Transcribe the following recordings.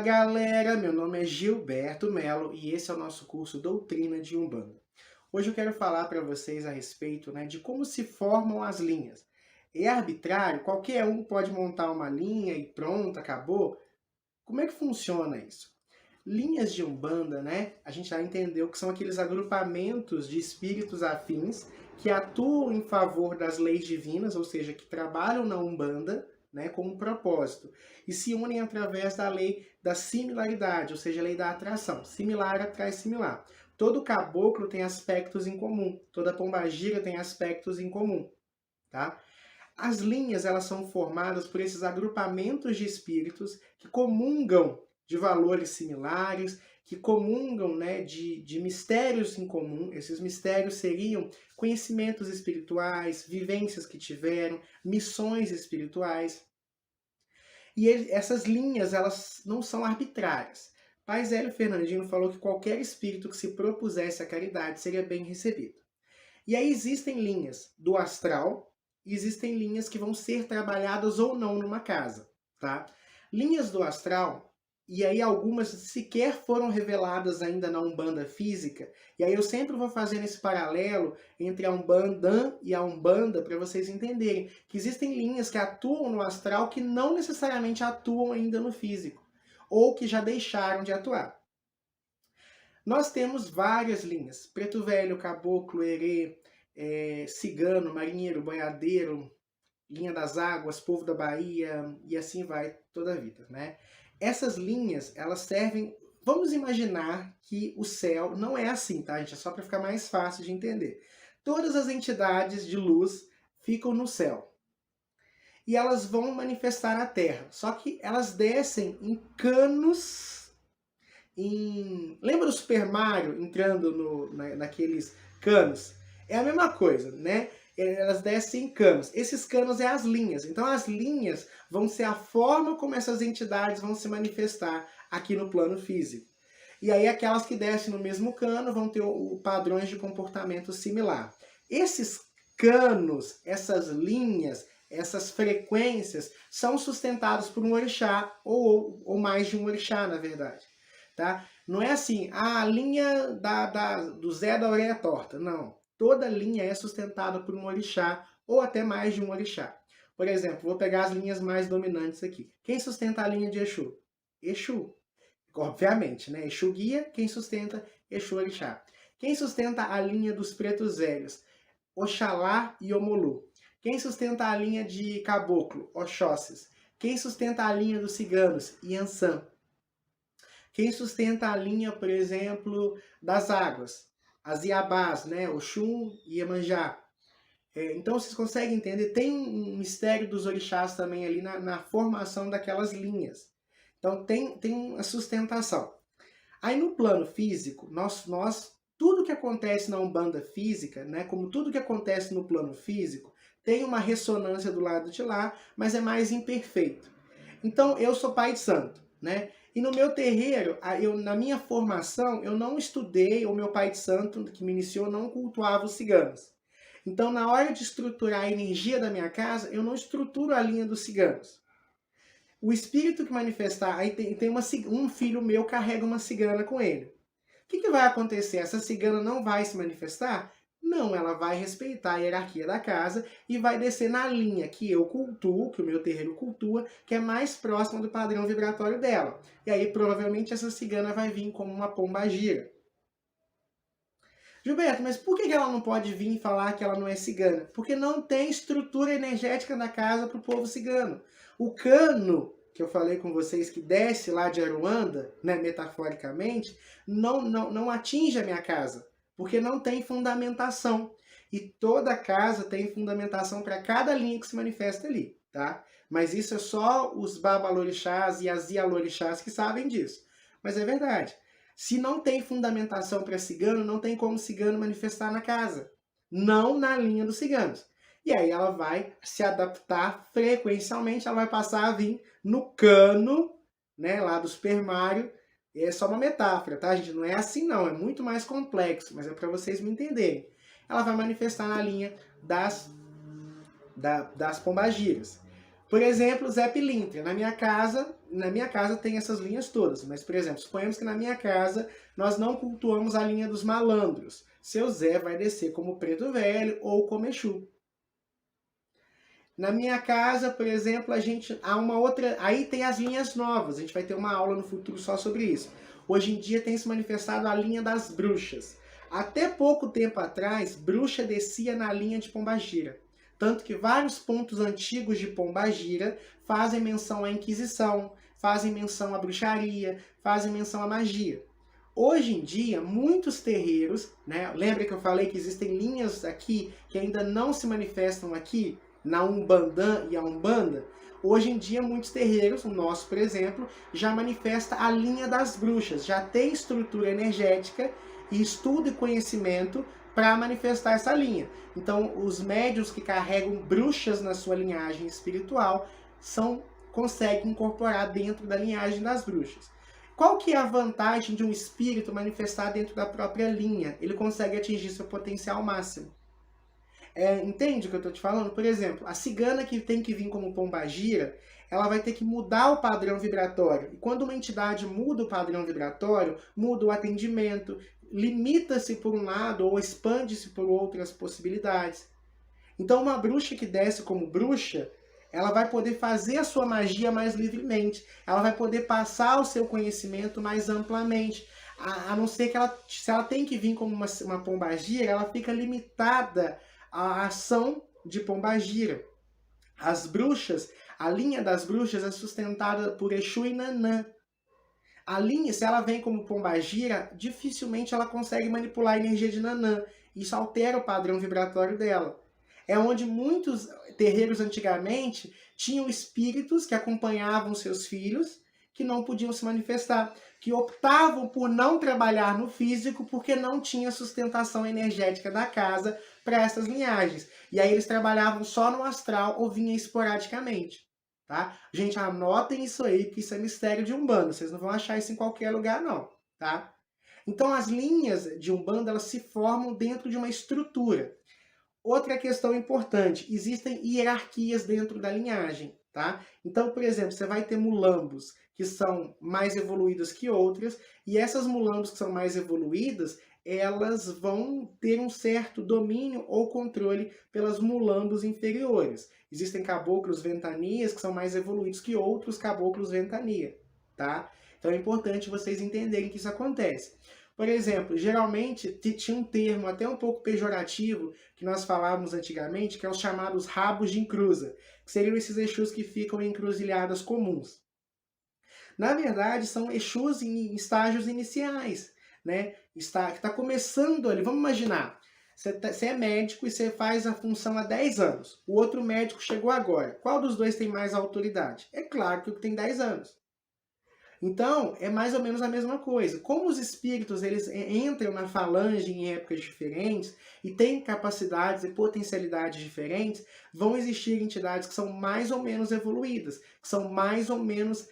Fala galera, meu nome é Gilberto Melo e esse é o nosso curso Doutrina de Umbanda. Hoje eu quero falar para vocês a respeito, de como se formam as linhas. É arbitrário? Qualquer um pode montar uma linha e pronto, acabou? Como é que funciona isso? Linhas de Umbanda, a gente já entendeu que são aqueles agrupamentos de espíritos afins que atuam em favor das leis divinas, ou seja, que trabalham na Umbanda, com um propósito, e se unem através da lei da similaridade, ou seja, a lei da atração. Similar atrai similar. Todo caboclo tem aspectos em comum, toda pombagira tem aspectos em comum, tá? As linhas, elas são formadas por esses agrupamentos de espíritos que comungam de valores similares, que comungam, de mistérios em comum. Esses mistérios seriam conhecimentos espirituais, vivências que tiveram, missões espirituais. E essas linhas, elas não são arbitrárias. Pai Zélio Fernandino falou que qualquer espírito que se propusesse a caridade seria bem recebido. E aí existem linhas do astral, e existem linhas que vão ser trabalhadas ou não numa casa, tá? Linhas do astral, e aí algumas sequer foram reveladas ainda na Umbanda física, e aí eu sempre vou fazendo esse paralelo entre a Umbanda e a Umbanda para vocês entenderem que existem linhas que atuam no astral que não necessariamente atuam ainda no físico, ou que já deixaram de atuar. Nós temos várias linhas: preto velho, caboclo, herê, cigano, marinheiro, boiadeiro, linha das águas, povo da Bahia, e assim vai toda a vida, Essas linhas, elas servem... Vamos imaginar que o céu não é assim, tá, gente? É só para ficar mais fácil de entender. Todas as entidades de luz ficam no céu. E elas vão manifestar na Terra. Só que elas descem em canos... Lembra do Super Mario entrando naqueles canos? É a mesma coisa, Elas descem em canos. Esses canos é as linhas. Então as linhas vão ser a forma como essas entidades vão se manifestar aqui no plano físico. E aí aquelas que descem no mesmo cano vão ter padrões de comportamento similar. Esses canos, essas linhas, essas frequências são sustentados por um orixá ou mais de um orixá, na verdade. Tá? Não é assim, a linha do Zé da orelha torta. Não. Toda linha é sustentada por um orixá ou até mais de um orixá. Por exemplo, vou pegar as linhas mais dominantes aqui. Quem sustenta a linha de Exu? Exu. Obviamente, Exu guia, quem sustenta? Exu orixá. Quem sustenta a linha dos pretos velhos? Oxalá e Omolu. Quem sustenta a linha de caboclo? Oxóssis. Quem sustenta a linha dos ciganos? Iansã. Quem sustenta a linha, por exemplo, das águas? As Iabás, Oxum e Iemanjá. Então vocês conseguem entender? Tem um mistério dos orixás também ali na formação daquelas linhas. Então tem uma sustentação. Aí no plano físico, tudo que acontece na Umbanda física, como tudo que acontece no plano físico, tem uma ressonância do lado de lá, mas é mais imperfeito. Então eu sou pai de santo, E no meu terreiro, na minha formação, eu não estudei, o meu pai de santo que me iniciou não cultuava os ciganos. Então, na hora de estruturar a energia da minha casa, eu não estruturo a linha dos ciganos. O espírito que manifestar, aí tem um filho meu carrega uma cigana com ele. O que vai acontecer? Essa cigana não vai se manifestar? Não, ela vai respeitar a hierarquia da casa e vai descer na linha que eu cultuo, que o meu terreiro cultua, que é mais próxima do padrão vibratório dela. E aí, provavelmente, essa cigana vai vir como uma pombagira. Gilberto, mas por que ela não pode vir e falar que ela não é cigana? Porque não tem estrutura energética na casa para o povo cigano. O cano, que eu falei com vocês, que desce lá de Aruanda, metaforicamente, não atinge a minha casa, porque não tem fundamentação. E toda casa tem fundamentação para cada linha que se manifesta ali, tá? Mas isso é só os babalorixás e as ialorixás que sabem disso. Mas é verdade. Se não tem fundamentação para cigano, não tem como cigano manifestar na casa. Não na linha dos ciganos. E aí ela vai se adaptar frequencialmente, ela vai passar a vir no cano, lá do Super Mario. É só uma metáfora, tá, gente? Não é assim não, é muito mais complexo, mas é para vocês me entenderem. Ela vai manifestar na linha das pombagiras. Por exemplo, Zé Pilintra. Na minha casa tem essas linhas todas, mas, por exemplo, suponhamos que na minha casa nós não cultuamos a linha dos malandros. Seu Zé vai descer como Preto Velho ou como Exu. Na minha casa, por exemplo, há uma outra, aí tem as linhas novas, a gente vai ter uma aula no futuro só sobre isso. Hoje em dia tem se manifestado a linha das bruxas. Até pouco tempo atrás, bruxa descia na linha de Pombagira. Tanto que vários pontos antigos de Pombagira fazem menção à Inquisição, fazem menção à bruxaria, fazem menção à magia. Hoje em dia, muitos terreiros, né? Lembra que eu falei que existem linhas aqui que ainda não se manifestam aqui? Na Umbandã e a Umbanda? Hoje em dia, muitos terreiros, o nosso, por exemplo, já manifesta a linha das bruxas, já tem estrutura energética e estudo e conhecimento para manifestar essa linha. Então, os médiuns que carregam bruxas na sua linhagem espiritual conseguem incorporar dentro da linhagem das bruxas. Qual que é a vantagem de um espírito manifestar dentro da própria linha? Ele consegue atingir seu potencial máximo. Entende o que eu estou te falando? Por exemplo, a cigana que tem que vir como pombagira, ela vai ter que mudar o padrão vibratório. E quando uma entidade muda o padrão vibratório, muda o atendimento, limita-se por um lado ou expande-se por outras possibilidades. Então, uma bruxa que desce como bruxa, ela vai poder fazer a sua magia mais livremente. Ela vai poder passar o seu conhecimento mais amplamente. A não ser que se ela tem que vir como uma pombagira, ela fica limitada à ação de pombagira. As bruxas, a linha das bruxas é sustentada por Exu e Nanã. A linha, se ela vem como pombagira, dificilmente ela consegue manipular a energia de Nanã. Isso altera o padrão vibratório dela. É onde muitos terreiros antigamente tinham espíritos que acompanhavam seus filhos, que não podiam se manifestar, que optavam por não trabalhar no físico porque não tinha sustentação energética da casa para essas linhagens. E aí eles trabalhavam só no astral ou vinham esporadicamente. Tá? Gente, anotem isso aí, porque isso é mistério de Umbanda. Vocês não vão achar isso em qualquer lugar, não. Tá? Então, as linhas de Umbanda, elas se formam dentro de uma estrutura. Outra questão importante, existem hierarquias dentro da linhagem. Tá? Então, por exemplo, você vai ter mulambos que são mais evoluídas que outras, e essas mulambos que são mais evoluídas, elas vão ter um certo domínio ou controle pelas mulambos inferiores. Existem caboclos ventanias que são mais evoluídos que outros caboclos ventania, tá? Então é importante vocês entenderem que isso acontece. Por exemplo, geralmente tinha um termo até um pouco pejorativo que nós falávamos antigamente, que é os chamados rabos de encruza, que seriam esses Exus que ficam em encruzilhadas comuns. Na verdade, são Exus em estágios iniciais, né? Que está começando ali. Vamos imaginar, você é médico e você faz a função há 10 anos. O outro médico chegou agora. Qual dos dois tem mais autoridade? É claro que o que tem 10 anos. Então, é mais ou menos a mesma coisa. Como os espíritos eles entram na falange em épocas diferentes e têm capacidades e potencialidades diferentes, vão existir entidades que são mais ou menos evoluídas, que são mais ou menos...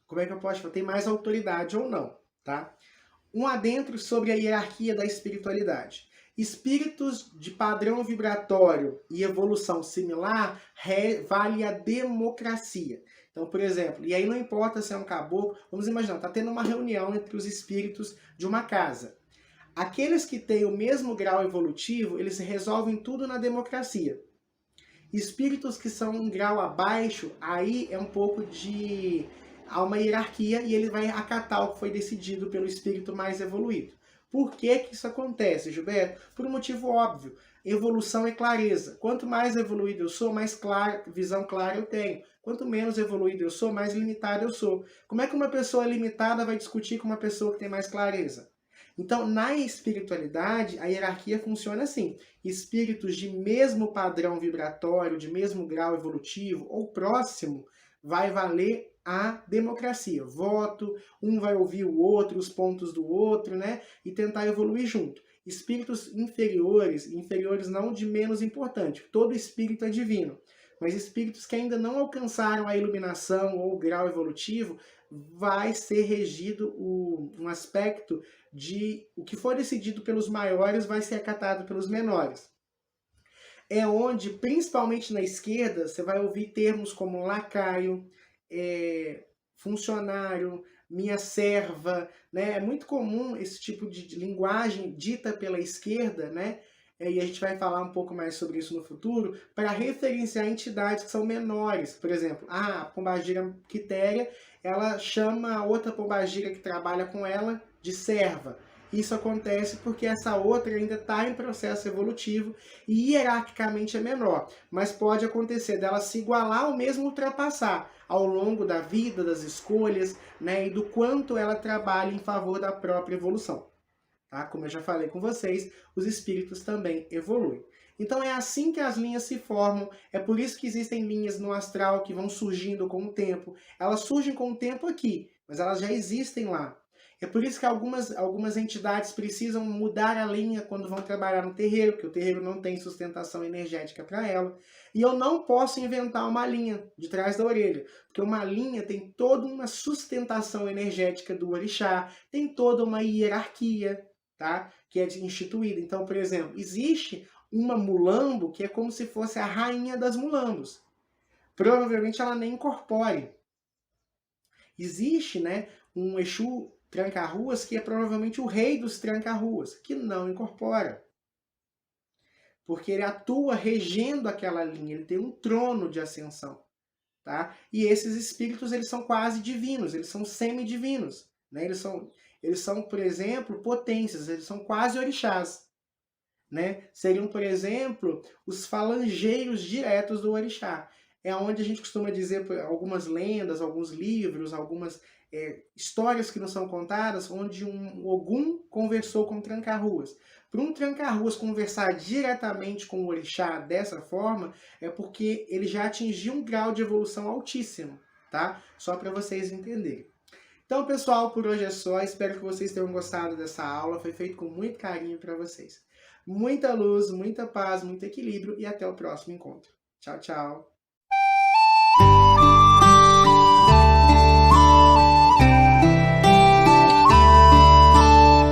como é que eu posso falar? Tem mais autoridade ou não, tá? Um adentro sobre a hierarquia da espiritualidade. Espíritos de padrão vibratório e evolução similar vale a democracia. Então, por exemplo, e aí não importa se é um caboclo, vamos imaginar, está tendo uma reunião entre os espíritos de uma casa. Aqueles que têm o mesmo grau evolutivo, eles resolvem tudo na democracia. Espíritos que são um grau abaixo, aí é um pouco de... há uma hierarquia e ele vai acatar o que foi decidido pelo espírito mais evoluído. Por que que isso acontece, Gilberto? Por um motivo óbvio. Evolução é clareza. Quanto mais evoluído eu sou, mais visão clara eu tenho. Quanto menos evoluído eu sou, mais limitado eu sou. Como é que uma pessoa limitada vai discutir com uma pessoa que tem mais clareza? Então, na espiritualidade, a hierarquia funciona assim. Espíritos de mesmo padrão vibratório, de mesmo grau evolutivo ou próximo, vai valer a democracia. Voto, um vai ouvir o outro, os pontos do outro, né? E tentar evoluir junto. Espíritos inferiores, inferiores não de menos importante, todo espírito é divino, mas espíritos que ainda não alcançaram a iluminação ou o grau evolutivo, vai ser regido um aspecto de o que for decidido pelos maiores vai ser acatado pelos menores. é onde, principalmente na esquerda, você vai ouvir termos como lacaio, funcionário, minha serva, né? É muito comum esse tipo de linguagem dita pela esquerda, né? E a gente vai falar um pouco mais sobre isso no futuro, para referenciar entidades que são menores. Por exemplo, a pombagira quitéria, ela chama a outra pombagira que trabalha com ela de serva. Isso acontece porque essa outra ainda está em processo evolutivo e hierarquicamente é menor. Mas pode acontecer dela se igualar ou mesmo ultrapassar ao longo da vida, das escolhas, né, e do quanto ela trabalha em favor da própria evolução. Tá? Como eu já falei com vocês, os espíritos também evoluem. Então é assim que as linhas se formam, é por isso que existem linhas no astral que vão surgindo com o tempo. Elas surgem com o tempo aqui, mas elas já existem lá. É por isso que algumas entidades precisam mudar a linha quando vão trabalhar no terreiro, porque o terreiro não tem sustentação energética para ela. E eu não posso inventar uma linha de trás da orelha, porque uma linha tem toda uma sustentação energética do orixá, tem toda uma hierarquia, tá? Que é instituída. Então, por exemplo, existe uma mulambo que é como se fosse a rainha das mulambos. Provavelmente ela nem incorpore. Existe, né, um Exu tranca-ruas que é provavelmente o rei dos tranca-ruas, que não incorpora. Porque ele atua regendo aquela linha, ele tem um trono de ascensão. Tá? E esses espíritos, eles são quase divinos, eles são semidivinos, né? Eles são, por exemplo, potências, eles são quase orixás, né? Seriam, por exemplo, os falangeiros diretos do orixá. É onde a gente costuma dizer algumas lendas, alguns livros, algumas histórias que não são contadas, onde um Ogum conversou com um tranca-ruas. Para um tranca-ruas conversar diretamente com o orixá dessa forma, é porque ele já atingiu um grau de evolução altíssimo, tá? Só para vocês entenderem. Então, pessoal, por hoje é só. Espero que vocês tenham gostado dessa aula. Foi feito com muito carinho para vocês. Muita luz, muita paz, muito equilíbrio e até o próximo encontro. Tchau, tchau.